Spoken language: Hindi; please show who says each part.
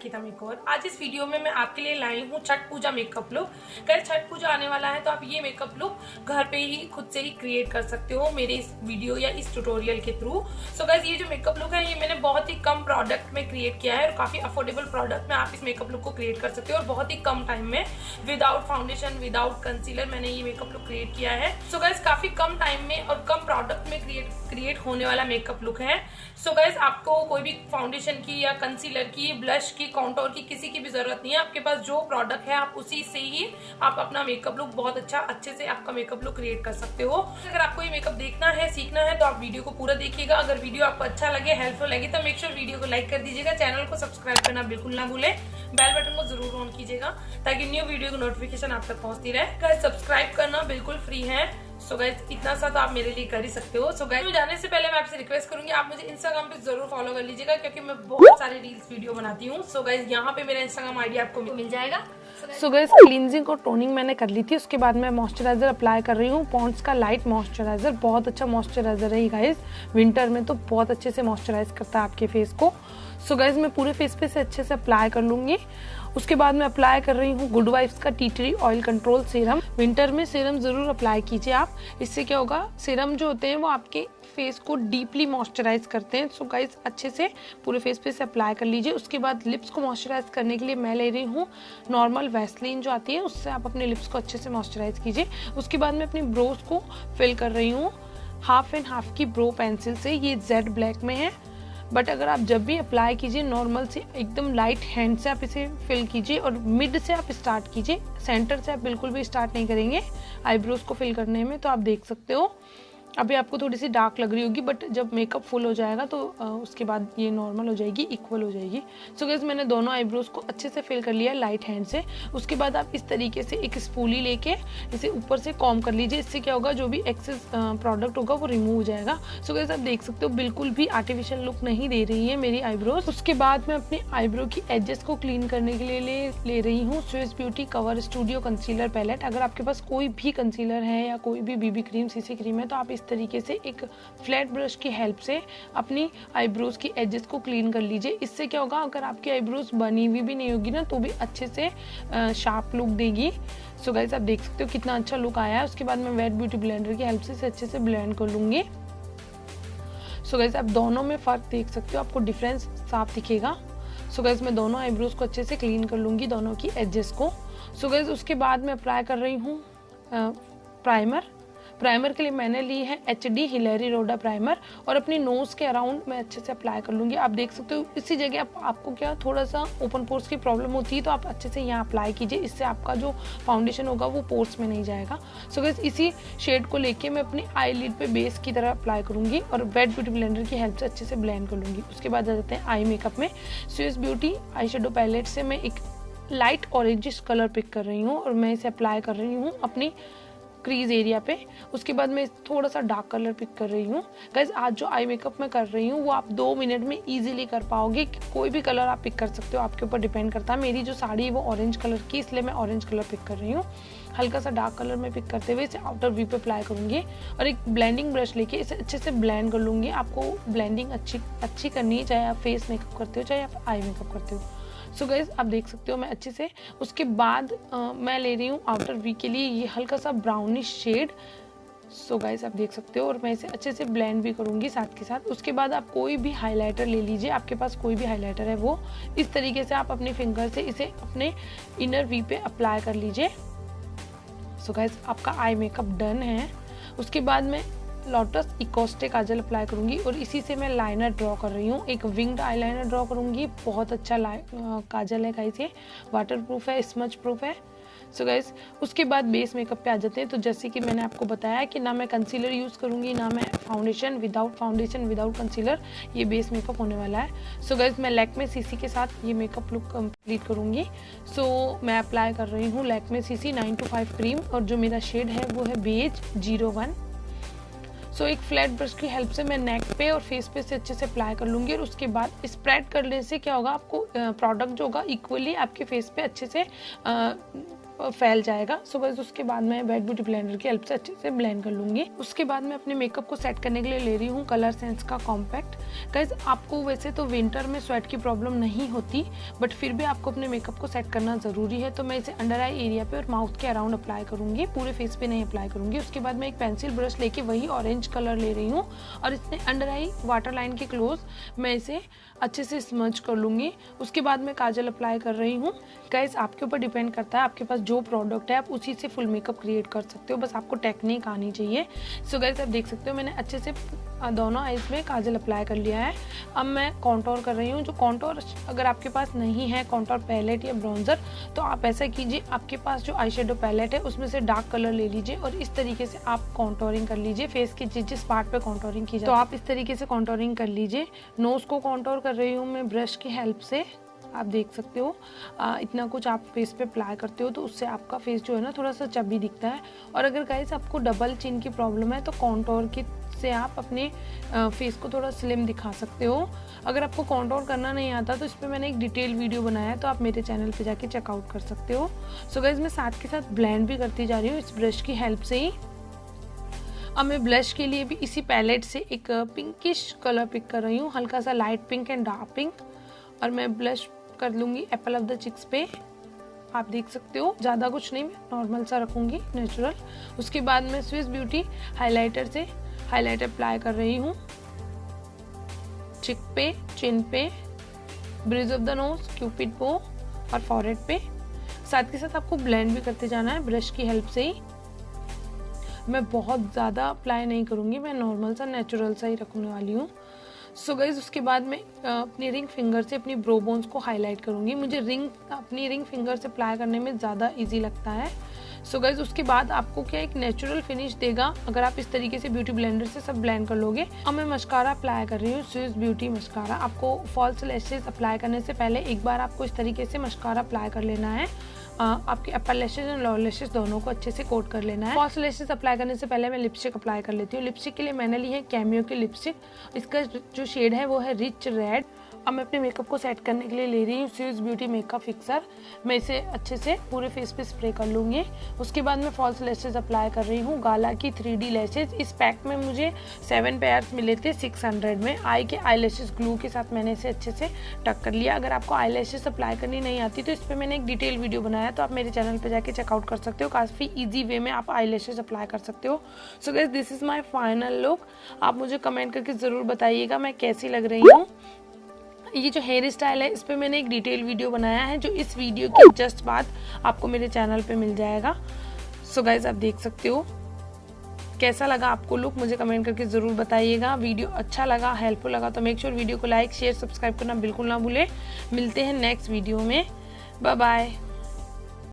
Speaker 1: अंकिता मेकओवर। आज इस वीडियो में मैं आपके लिए लाई हूँ छठ पूजा मेकअप लुक। अगर छठ पूजा आने वाला है तो आप ये मेकअप लुक घर पे ही खुद से ही क्रिएट कर सकते हो मेरे इस वीडियो या इस ट्यूटोरियल के थ्रू। सो गाइस, ये जो मेकअप लुक है ये मैंने बहुत ही कम प्रोडक्ट में क्रिएट किया है और काफी अफोर्डेबल प्रोडक्ट में आप इस मेकअप लुक को क्रिएट कर सकते हो और बहुत ही कम टाइम में विदाउट फाउंडेशन विदाउट कंसीलर मैंने ये मेकअप लुक क्रिएट किया है। सो गाइस, काफी कम टाइम में और कम प्रोडक्ट में क्रिएट होने वाला मेकअप लुक है। सो गाइस, आपको कोई भी फाउंडेशन की या कंसीलर की, ब्लश की, कॉन्टोर की किसी की भी जरूरत नहीं है। आपके पास जो प्रोडक्ट है आप उसी से ही आप अपना मेकअप लुक बहुत अच्छे से आपका मेकअप लुक क्रिएट कर सकते हो। अगर आपको ये मेकअप देखना है, सीखना है तो आप वीडियो को पूरा देखिएगा। अगर वीडियो आपको अच्छा लगे, हेल्पफुल लगे तो मेक श्योर वीडियो को लाइक कर दीजिएगा। चैनल को सब्सक्राइब करना बिल्कुल ना भूले, बेल बटन को जरूर ऑन कीजिएगा ताकि न्यू वीडियो की नोटिफिकेशन आप तक पहुंचती रहे। गाइस, सब्सक्राइब करना बिल्कुल फ्री है। सो गाइस, इतना सा तो आप मेरे लिए कर ही सकते हो। सो गाइस, जाने से पहले मैं आपसे रिक्वेस्ट करूंगी आप मुझे इंस्टाग्राम पे जरूर फॉलो कर लीजिएगा क्योंकि मैं बहुत सारे रील्स वीडियो बनाती हूँ। सो गाइस, यहाँ पे मेरा इंस्टाग्राम आईडी आपको मिल जाएगा।
Speaker 2: सो गाइस, क्लींजिंग और टोनिंग मैंने कर ली थी। उसके बाद मैं मॉइस्चराइजर अप्लाई कर रही हूँ। पॉन्ड्स का लाइट मॉइस्चराइजर बहुत अच्छा मॉइस्चराइजर है गाइस। विंटर में तो बहुत अच्छे से मॉइस्चराइज करता है आपके फेस को। सो गाइस, मैं पूरे फेस पे से अच्छे से अप्लाई कर लूंगी। उसके बाद मैं अप्लाई कर रही हूँ गुड वाइब्स का tea tree oil control serum. Winter में सीरम जरूर अप्लाई कीजिए आप। इससे क्या होगा, सीरम जो होते हैं वो आपके फेस को डीपली मॉइस्चराइज करते हैं। सो गाइस, अच्छे से पूरे फेस पे से अप्लाई कर लीजिए। उसके बाद लिप्स को मॉइस्चराइज करने के लिए मैं ले रही हूँ नॉर्मल वैसलीन जो आती है, उससे आप अपने लिप्स को अच्छे से मॉइस्चराइज कीजिए। उसके बाद मैं अपनी ब्रोज को फिल कर रही हूँ हाफ एंड हाफ की ब्रो पेंसिल से। ये जेड ब्लैक में है, बट अगर आप जब भी अप्लाई कीजिए नॉर्मल से एकदम लाइट हैंड से आप इसे फिल कीजिए और मिड से आप स्टार्ट कीजिए। सेंटर से आप बिल्कुल भी स्टार्ट नहीं करेंगे आईब्रोज को फिल करने में। तो आप देख सकते हो अभी आपको थोड़ी सी डार्क लग रही होगी, बट जब मेकअप फुल हो जाएगा तो उसके बाद ये नॉर्मल हो जाएगी, इक्वल हो जाएगी। सो गाइस, मैंने दोनों आईब्रोज को अच्छे से फिल कर लिया लाइट हैंड से। उसके बाद आप इस तरीके से एक स्पूली लेके इसे ऊपर से कॉम्ब कर लीजिए। इससे क्या होगा, जो भी एक्सेस प्रोडक्ट होगा वो रिमूव हो जाएगा। सो गाइस, आप देख सकते हो बिल्कुल भी आर्टिफिशियल लुक नहीं दे रही है मेरी आईब्रोज। उसके बाद मैं अपने आईब्रो की एजेस को क्लीन करने के लिए ले रही हूँ Swiss Beauty cover studio concealer palette. अगर आपके पास कोई भी कंसीलर है या कोई भी बीबी क्रीम, सीसी क्रीम है तो आप इस तरीके से एक फ्लैट ब्रश की हेल्प से अपनी आईब्रोज की एजेस को क्लीन कर लीजिए। इससे क्या होगा, अगर आपकी आईब्रोज बनी हुई भी नहीं होगी ना तो भी अच्छे से शार्प लुक देगी। सो गाइस, आप देख सकते हो कितना अच्छा लुक आया है। उसके बाद मैं वेट ब्यूटी ब्लेंडर की हेल्प से अच्छे से ब्लेंड कर लूंगी। सो गाइस, आप दोनों में फर्क देख सकते हो, आपको डिफरेंस साफ दिखेगा। सो गाइस, मैं दोनों आईब्रोज को अच्छे से क्लीन कर लूंगी, दोनों की एजेस को। सो गाइस, उसके बाद मैं अप्लाई कर रही हूँ प्राइमर के लिए मैंने ली है HD हिलेरी रोडा प्राइमर और अपनी नोज के अराउंड मैं अच्छे से अप्लाई कर लूंगी। आप देख सकते हो इसी जगह आपको क्या थोड़ा सा ओपन पोर्स की प्रॉब्लम होती है तो आप अच्छे से यहाँ अप्लाई कीजिए। इससे आपका जो फाउंडेशन होगा वो पोर्स में नहीं जाएगा। सो गाइस, इसी शेड को लेके मैं अपनी आई लिड पे बेस की तरह अप्लाई करूंगी और वेट ब्यूटी ब्लेंडर की हेल्प से अच्छे से ब्लेंड कर लूंगी। उसके बाद आ जाते हैं आई मेकअप में। Swiss Beauty eye shadow palette से मैं एक लाइट ऑरेंजिश कलर पिक कर रही हूँ और मैं इसे अप्लाई कर रही हूँ अपनी क्रीज एरिया पे। उसके बाद मैं थोड़ा सा डार्क कलर पिक कर रही हूँ। गाइस, आज जो आई मेकअप मैं कर रही हूँ वो आप 2 मिनट में इजीली कर पाओगे। कोई भी कलर आप पिक कर सकते हो, आपके ऊपर डिपेंड करता है। मेरी जो साड़ी है वो ऑरेंज कलर की, इसलिए मैं ऑरेंज कलर पिक कर रही हूँ। हल्का सा डार्क कलर में पिक करते हुए इसे आउटर व्यू पे अप्लाई करूंगी और एक ब्लेंडिंग ब्रश लेके इसे अच्छे से ब्लेंड कर लूंगी। आपको ब्लेंडिंग अच्छी करनी है, चाहे आप फेस मेकअप करते हो चाहे आप आई मेकअप करते हो। सो गाइस, आप देख सकते हो मैं अच्छे से। उसके बाद मैं ले रही हूँ आउटर वी के लिए ये हल्का सा ब्राउनिश शेड। सो गाइस, आप देख सकते हो और मैं इसे अच्छे से ब्लेंड भी करूंगी साथ के साथ। उसके बाद आप कोई भी हाइलाइटर ले लीजिए, आपके पास कोई भी हाइलाइटर है वो इस तरीके से आप अपने फिंगर से इसे अपने इनर वी पे अप्लाई कर लीजिए। सो गाइस, आपका आई मेकअप डन है। उसके बाद मैं लोटस इकोस्टे काजल अप्लाई करूंगी और इसी से मैं लाइनर ड्रॉ कर रही हूँ। एक विंग्ड आईलाइनर ड्रॉ करूंगी। बहुत अच्छा काजल है गाइस, ये वाटर प्रूफ है, स्मज प्रूफ है। सो गाइस, उसके बाद बेस मेकअप पे आ जाते हैं। तो जैसे कि मैंने आपको बताया कि ना मैं कंसीलर यूज़ करूंगी ना मैं फाउंडेशन विदाउट कंसीलर ये बेस मेकअप होने वाला है। सो गाइस, मैं लैक्मे सीसी के साथ ये मेकअप लुक कंप्लीट करूंगी। सो मैं अप्लाई कर रही हूँ लैक्मे सीसी 925 क्रीम और जो मेरा शेड है वो है बेज 01। सो एक फ्लैट ब्रश की हेल्प से मैं नेक पे और फेस पे से अच्छे से अप्लाई कर लूंगी और उसके बाद स्प्रेड करने से क्या होगा, आपको प्रोडक्ट जो होगा इक्वली आपके फेस पे अच्छे से फैल जाएगा। सो गाइस उसके बाद मैं वेट ब्यूटी ब्लेंडर की हेल्प से अच्छे से ब्लेंड कर लूँगी। उसके बाद मैं अपने मेकअप को सेट करने के लिए ले रही हूँ कलर सेंस का कॉम्पैक्ट। गाइस आपको वैसे तो विंटर में स्वेट की प्रॉब्लम नहीं होती, बट फिर भी आपको अपने मेकअप को सेट करना ज़रूरी है। तो मैं इसे अंडर आई एरिया पे और माउथ के अराउंड अप्लाई करूँगी, पूरे फेस पे नहीं अप्लाई करूँगी। उसके बाद मैं एक पेंसिल ब्रश लेके वही ऑरेंज कलर ले रही हूँ और इसने अंडर आई वाटर लाइन के क्लोज मैं इसे अच्छे से स्मज कर लूँगी। उसके बाद मैं काजल अप्लाई कर रही हूँ। गाइस आपके ऊपर डिपेंड करता है, आपके पास जो प्रोडक्ट है आप उसी से फुल मेकअप क्रिएट कर सकते हो, बस आपको टेक्निक आनी चाहिए। सो गाइस आप देख सकते हो मैंने अच्छे से दोनों आईज में काजल अप्लाई कर लिया है। अब मैं कॉन्टोर कर रही हूँ। जो कॉन्टोर अगर आपके पास नहीं है कॉन्टोर पैलेट या ब्राउन्जर, तो आप ऐसा कीजिए, आपके पास जो आई शेडो पैलेट है उसमें से डार्क कलर ले लीजिए और इस तरीके से आप कॉन्टोरिंग कर लीजिए फेस के जिस पार्ट पे कॉन्टोरिंग की जाए, तो आप इस तरीके से कॉन्टोरिंग कर लीजिए। नोज को कॉन्टोर कर रही हूँ मैं ब्रश की हेल्प से। आप देख सकते हो इतना कुछ आप फेस पे अप्लाई करते हो तो उससे आपका फेस जो है ना थोड़ा सा चबी दिखता है। और अगर गाइस आपको डबल चिन की प्रॉब्लम है तो कॉन्टोर की से आप अपने फेस को थोड़ा स्लिम दिखा सकते हो। अगर आपको कॉन्टोर करना नहीं आता तो इस पर मैंने एक डिटेल वीडियो बनाया है, तो आप मेरे चैनल पे जाके चेकआउट कर सकते हो। सो गाइस मैं साथ के साथ ब्लेंड भी करती जा रही हूँ इस ब्रश की हेल्प से ही। अब मैं ब्लश के लिए भी इसी पैलेट से एक पिंकिश कलर पिक कर रही हूँ, हल्का सा light pink and dark pink, और मैं ब्लश कर लूँगी एप्पल ऑफ द चिक्स पे। आप देख सकते हो ज़्यादा कुछ नहीं, मैं नॉर्मल सा रखूँगी नेचुरल। उसके बाद मैं स्विस ब्यूटी हाइलाइटर से हाइलाइटर अप्लाई कर रही हूँ चिक पे, चिन पे, bridge of the nose, Cupid बो और फॉरहेड पे। साथ के साथ आपको ब्लेंड भी करते जाना है ब्रश की हेल्प से ही। मैं बहुत ज़्यादा अप्लाई नहीं करूँगी, मैं नॉर्मल सा नेचुरल सा ही रखने वाली हूँ। सो गाइज उसके बाद मैं अपनी रिंग फिंगर से अपनी ब्रो बोन्स को हाईलाइट करूँगी। मुझे अपनी रिंग फिंगर से अप्लाई करने में ज़्यादा इजी लगता है। सो गाइज उसके बाद आपको क्या एक नेचुरल फिनिश देगा अगर आप इस तरीके से ब्यूटी ब्लेंडर से सब ब्लेंड कर लोगे। अब मैं मस्कारा अप्लाई कर रही हूँ, स्विस ब्यूटी मस्कारा। आपको फॉल्स लैशेज अप्लाई करने से पहले एक बार आपको इस तरीके से मस्कारा अप्लाई कर लेना है। आपके अपर लैशेज और लोअर लैशेज दोनों को अच्छे से कोट कर लेना है। फॉल्स लैशेज अप्लाई करने से पहले मैं लिपस्टिक अप्लाई कर लेती हूँ। लिपस्टिक के लिए मैंने ली है कैमियो की लिपस्टिक, इसका जो शेड है वो है रिच रेड। अब मैं अपने मेकअप को सेट करने के लिए ले रही हूँ स्विस ब्यूटी मेकअप फिक्सर। मैं इसे अच्छे से पूरे फेस पे स्प्रे कर लूँगी। उसके बाद मैं फॉल्स लैशेज अप्लाई कर रही हूँ गाला की 3D लैशेज। इस पैक में मुझे 7 पेयर्स मिले थे 600 में। आई के आई लैशेज ग्लू के साथ मैंने इसे अच्छे से टक कर लिया। अगर आपको आई लैशेज अप्लाई करनी नहीं आती तो इस पर मैंने एक डिटेल वीडियो बनाया, तो आप मेरे चैनल पर जाके चेकआउट कर सकते हो। काफ़ी ईजी वे में आप आई लैशेज अप्लाई कर सकते हो। So guys this is my final look. आप मुझे कमेंट करके ज़रूर बताइएगा मैं कैसी लग रही हूँ। ये जो हेयर स्टाइल है इस पे मैंने एक डिटेल वीडियो बनाया है जो इस वीडियो के जस्ट बाद आपको मेरे चैनल पे मिल जाएगा। सो गाइज आप देख सकते हो कैसा लगा आपको लुक, मुझे कमेंट करके ज़रूर बताइएगा। वीडियो अच्छा लगा, हेल्पफुल लगा तो मेक श्योर वीडियो को लाइक शेयर सब्सक्राइब करना बिल्कुल ना भूले। मिलते हैं नेक्स्ट वीडियो में, बाय बाय।